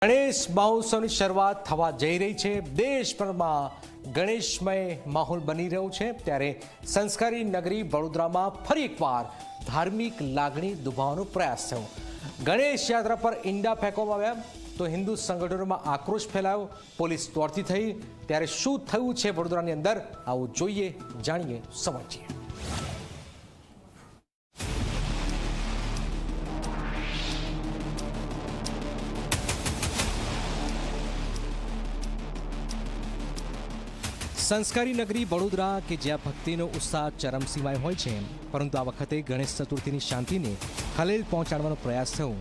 ગણેશ મહોત્સવની શરૂઆત થવા જઈ રહી છે। દેશભરમાં ગણેશમય માહોલ બની રહ્યો છે, ત્યારે સંસ્કારી નગરી વડોદરામાં ફરી એકવાર ધાર્મિક લાગણી દુભાવવાનો પ્રયાસ થયો। ગણેશ યાત્રા પર ઈંડા ફેંકવામાં આવ્યા તો હિન્દુ સંગઠનોમાં આક્રોશ ફેલાયો, પોલીસ દોડતી થઈ। ત્યારે શું થયું છે વડોદરાની અંદર, આવું જોઈએ, જાણીએ, સમજીએ। સંસ્કારી નગરી વડોદરા કે જ્યાં ભક્તિનો ઉત્સાહ ચરમસીમાએ હોય છે, પરંતુ આ વખતે ગણેશ ચતુર્થીની શાંતિને ખલેલ પહોંચાડવાનો પ્રયાસ થયો।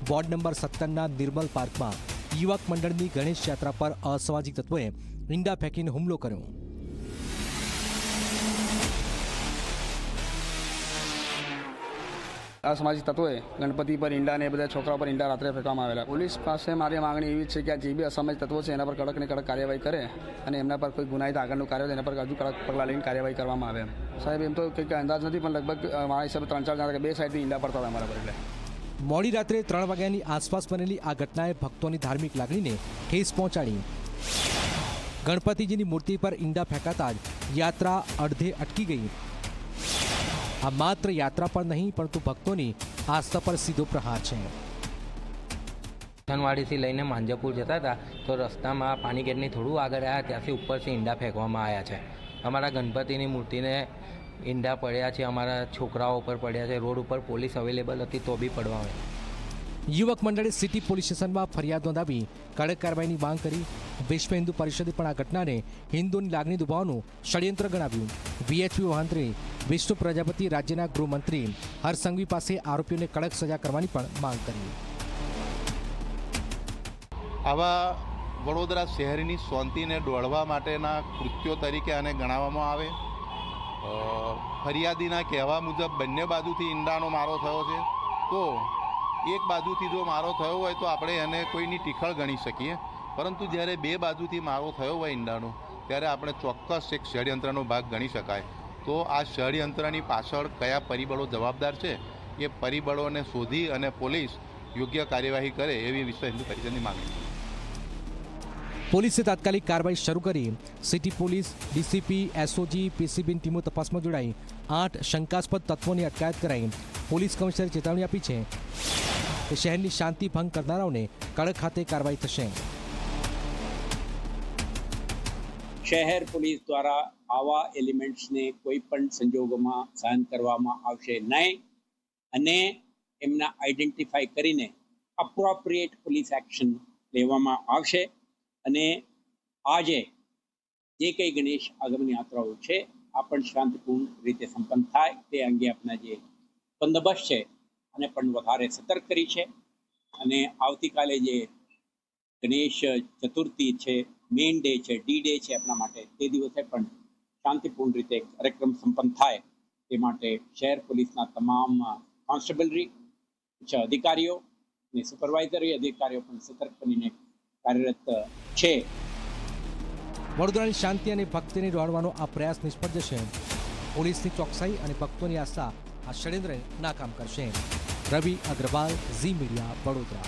વોર્ડ નંબર 17ના નિર્મલ પાર્કમાં યુવક મંડળની ગણેશ યાત્રા પર અસામાજિક તત્વોએ ઈંડા ફેંકીને હુમલો કર્યો। અસામાજિક તત્વોએ ગણપતિ પર ઈંડા ને બધા છોકરાઓ પર ઈંડા રાત્રે ફેંકવામાં આવેલા। પોલીસ પાસે મારી માંગણી એવી છે કે આ જે બી અસામાજિક તત્વો છે એના પર કડક ને કડક કાર્યવાહી કરે અને એમના પર કોઈ ગુનાહિત આગળનું કાર્ય હોય એના પર હજુ કડક પગલાં લઈને કાર્યવાહી કરવામાં આવે। સાહેબ, એમ તો કંઈક અંદાજ નથી, પણ લગભગ મારા હિસાબે 3-4 જણા બે સાઈડથી ઈંડા પડતા હતા અમારા પર। એટલે મોડી રાત્રે 3 વાગ્યાની આસપાસ બનેલી આ ઘટનાએ ભક્તોની ધાર્મિક લાગણીને ઠેસ પહોંચાડી। ગણપતિજીની મૂર્તિ પર ઈંડા ફેંકાતા જ યાત્રા અડધે અટકી ગઈ। આ માત્ર યાત્રા પર નહીં, પરંતુ ભક્તોની આસ્થા પર સીધો પ્રહાર છે। થનવાડીથી લઈને માંજરપુર જતા હતા તો રસ્તામાં પાણી ગેટની થોડું આગળ આવ્યા, ત્યાંથી ઉપરથી ઈંડા ફેંકવામાં આવ્યા છે। અમારા ગણપતિની મૂર્તિને ઈંડા પડ્યા છે, અમારા છોકરાઓ ઉપર પડ્યા છે। રોડ ઉપર પોલીસ અવેલેબલ હતી તો બી પડવા આવ્યા। યુવક મંડળે સિટી પોલીસ સ્ટેશનમાં ફરિયાદ નોંધાવી કડક કાર્યવાહીની માંગ કરી। વિશ્વ હિન્દુ પરિષદે પણ આ ઘટનાને હિન્દુની લાગણી દુભાવવાનું ષડયંત્ર ગણાવ્યું। વીએચપી મહામંત્રી વિષ્ણુ પ્રજાપતિ રાજ્યના ગૃહમંત્રી હર્ષ સંઘવી પાસે આરોપીઓને કડક સજા કરવાની પણ માંગ કરી। આવા વડોદરા શહેરની શાંતિને દોડવા માટેના કૃત્યો તરીકે આને ગણાવવામાં આવે। ફરિયાદીના કહેવા મુજબ બંને બાજુથી ઈંડાનો મારો થયો છે, તો એક બાજુથી જો મારો થયો હોય તો આપણે એને કોઈની ટીખળ ગણી શકીએ, પરંતુ જ્યારે બે બાજુથી મારો થયો હોય ઈંડાનો, ત્યારે આપણે ચોક્કસ એક ષડયંત્રનો ભાગ ગણી શકાય। તો આ ષડયંત્રની પાછળ કયા પરિબળો જવાબદાર છે, એ પરિબળોને શોધી અને પોલીસ યોગ્ય કાર્યવાહી કરે એવી વિશ્વ હિન્દુ પરિષદની માંગણી છે। પોલીસે તાત્કાલિક કાર્યવાહી શરૂ કરી। સિટી પોલીસ, ડીસીપી, એસઓજી, પીસીબીની ટીમો તપાસમાં જોડાઈ 8 શંકાસ્પદ તત્વોની અટકાયત કરાઈ। પોલીસ કમિશનરે ચેતવણી આપી છે કે શહેરની શાંતિ ભંગ કરનારાઓને કડક હાથે કાર્યવાહી થશે। શહેર પોલીસ દ્વારા આવા એલિમેન્ટ્સને કોઈ પણ સંજોગોમાં સહન કરવામાં આવશે નહીં અને એમના આઈડેન્ટિફાઈ કરીને અપ્રોપ્રિએટ પોલીસ એક્શન લેવામાં આવશે। અને આજે જે કંઈ ગણેશ આગમન યાત્રાઓ છે આ પણ શાંતિપૂર્ણ રીતે સંપન્ન થાય તે અંગે આપણા જે બંદોબસ્ત છે અને પણ વધારે સતર્ક કરી છે। અને આવતીકાલે જે ગણેશ ચતુર્થી છે, મેઇન ડે છે, ડી ડે છે આપણા માટે, તે દિવસે પણ શાંતિપૂર્ણ રીતે કાર્યક્રમ સંપન્ન થાય તે માટે શહેર પોલીસના તમામ કોન્સ્ટેબલરી, ઉચ્ચ અધિકારીઓ અને સુપરવાઇઝરી અધિકારીઓ પણ સતર્ક બનીને કાર્યરત છે। વડોદરાની શાંતિ અને ભક્તિને દોડવાનો આ પ્રયાસ નિષ્ફળ જશે। પોલીસની ચોકસાઈ અને ભક્તોની આસ્થા આ ષડયંત્રને નાકામ કરશે। રવિ અગ્રવાલ, ઝી મીડિયા, વડોદરા।